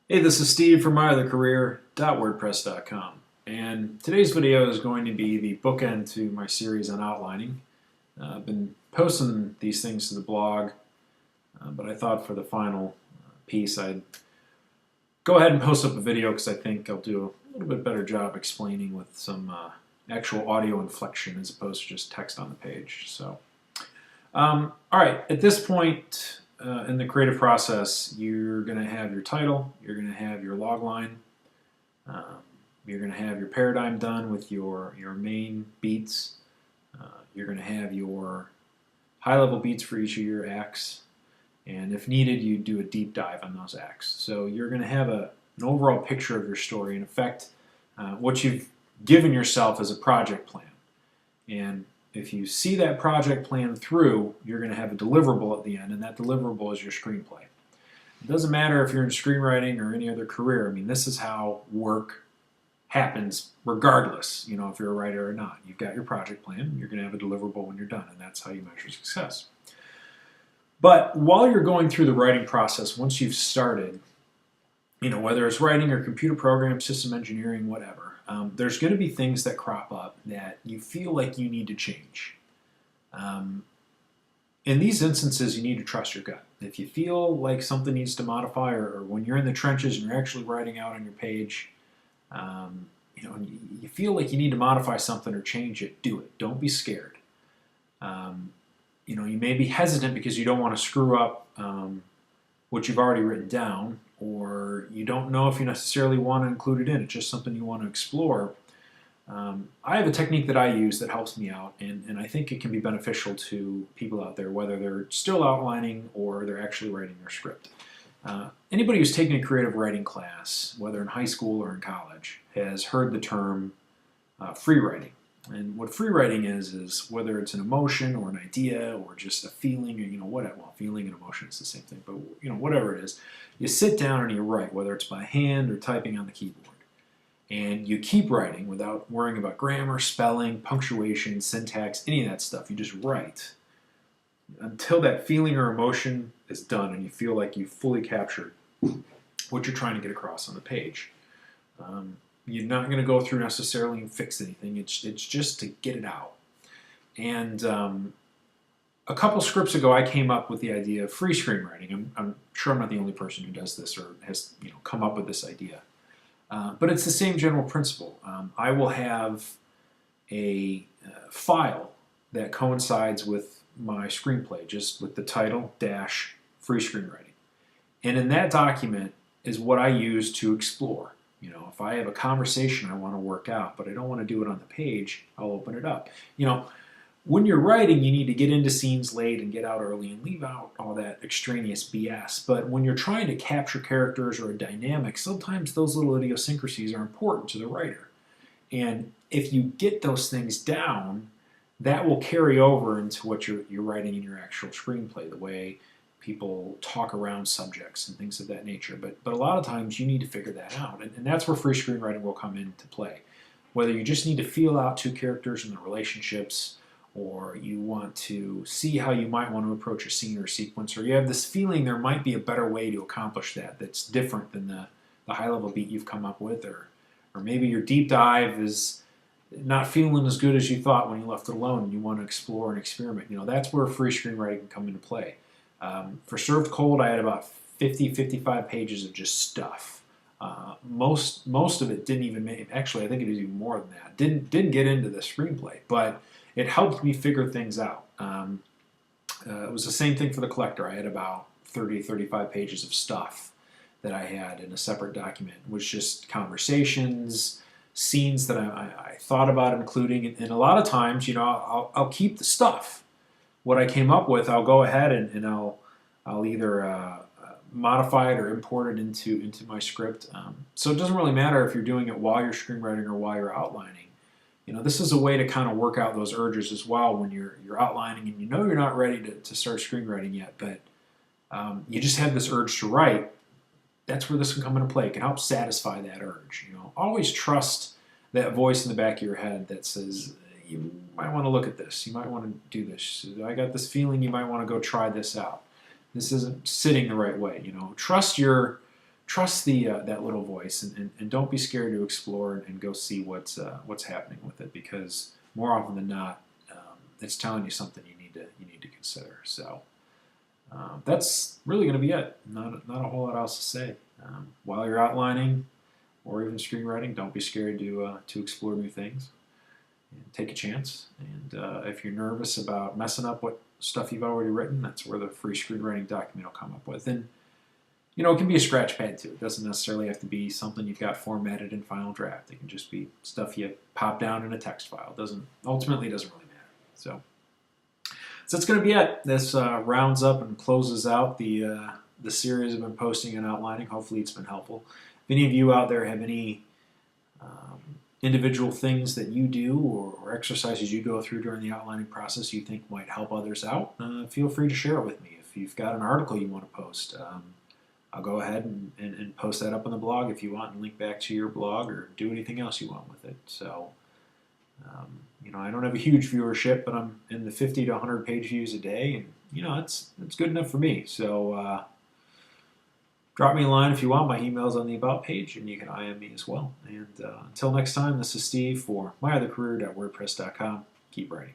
Hey, this is Steve from myothercareer.wordpress.com, and today's video is going to be the bookend to my series on outlining. I've been posting these things to the blog, but I thought for the final piece I'd go ahead and post up a video because I think I'll do a little bit better job explaining with some actual audio inflection as opposed to just text on the page. All right, at this point in the creative process, you're going to have your title, you're going to have your log line, you're going to have your paradigm done with your main beats, you're going to have your high-level beats for each of your acts, and if needed, you do a deep dive on those acts. So you're going to have an overall picture of your story, in effect, what you've given yourself as a project plan. And if you see that project plan through, you're going to have a deliverable at the end, and that deliverable is your screenplay. It doesn't matter if you're in screenwriting or any other career. I mean, this is how work happens regardless, if you're a writer or not. You've got your project plan, you're going to have a deliverable when you're done, and that's how you measure success. But while you're going through the writing process, once you've started, whether it's writing or computer programs, system engineering, whatever, there's going to be things that crop up that you feel like you need to change. In these instances, you need to trust your gut. If you feel like something needs to modify, or when you're in the trenches and you're actually writing out on your page, you feel like you need to modify something or change it, do it. Don't be scared. You may be hesitant because you don't want to screw up what you've already written down, or you don't know if you necessarily want to include it in. It's just something you want to explore. I have a technique that I use that helps me out, and I think it can be beneficial to people out there, whether they're still outlining or they're actually writing their script. Anybody who's taken a creative writing class, whether in high school or in college, has heard the term free writing. And what free writing is whether it's an emotion or an idea or just a feeling, or whatever. Well, feeling and emotion is the same thing, but whatever it is, you sit down and you write, whether it's by hand or typing on the keyboard. And you keep writing without worrying about grammar, spelling, punctuation, syntax, any of that stuff. You just write until that feeling or emotion is done and you feel like you've fully captured what you're trying to get across on the page. You're not going to go through necessarily and fix anything. It's just to get it out. And a couple scripts ago, I came up with the idea of free screenwriting. I'm sure I'm not the only person who does this or has come up with this idea. But it's the same general principle. I will have a file that coincides with my screenplay, just with the title dash free screenwriting. And in that document is what I use to explore. If I have a conversation I want to work out, but I don't want to do it on the page, I'll open it up. When you're writing, you need to get into scenes late and get out early and leave out all that extraneous BS. But when you're trying to capture characters or a dynamic, sometimes those little idiosyncrasies are important to the writer. And if you get those things down, that will carry over into what you're writing in your actual screenplay, the way people talk around subjects and things of that nature. But a lot of times you need to figure that out. And that's where free screenwriting will come into play. Whether you just need to feel out two characters and the relationships, or you want to see how you might want to approach a scene or sequence, or you have this feeling there might be a better way to accomplish that that's different than the high-level beat you've come up with, or maybe your deep dive is not feeling as good as you thought when you left it alone and you want to explore and experiment. That's where free screenwriting can come into play. For Served Cold, I had about 55 pages of just stuff. Most of it didn't even make, actually I think it was even more than that. Didn't get into the screenplay, but it helped me figure things out. It was the same thing for The Collector. I had about 35 pages of stuff that I had in a separate document. It was just conversations, scenes that I thought about including, and a lot of times, I'll keep the stuff. What I came up with, I'll go ahead and I'll either modify it or import it into my script. So it doesn't really matter if you're doing it while you're screenwriting or while you're outlining. This is a way to kind of work out those urges as well when you're outlining and you're not ready to start screenwriting yet, but you just have this urge to write. That's where this can come into play. It can help satisfy that urge. Always trust that voice in the back of your head that says, you might want to look at this. You might want to do this. I got this feeling you might want to go try this out. This isn't sitting the right way. Trust your trust the that little voice, and don't be scared to explore and go see what's happening with it, because more often than not, it's telling you something you need to consider. So that's really going to be it. Not a whole lot else to say. While you're outlining or even screenwriting, don't be scared to explore new things and take a chance. And if you're nervous about messing up what stuff you've already written, that's where the free screenwriting document will come up with. And it can be a scratch pad too. It doesn't necessarily have to be something you've got formatted in Final Draft. It can just be stuff you pop down in a text file. Ultimately doesn't really matter. So that's going to be it. This rounds up and closes out the series I've been posting and outlining. Hopefully it's been helpful. If any of you out there have any individual things that you do or exercises you go through during the outlining process you think might help others out, feel free to share it with me. If you've got an article you want to post, I'll go ahead and post that up on the blog if you want, and link back to your blog, or do anything else you want with it. So, I don't have a huge viewership, but I'm in the 50 to 100 page views a day, and it's good enough for me. So drop me a line if you want. My email's on the About page, and you can IM me as well. And until next time, this is Steve for myothercareer.wordpress.com. Keep writing.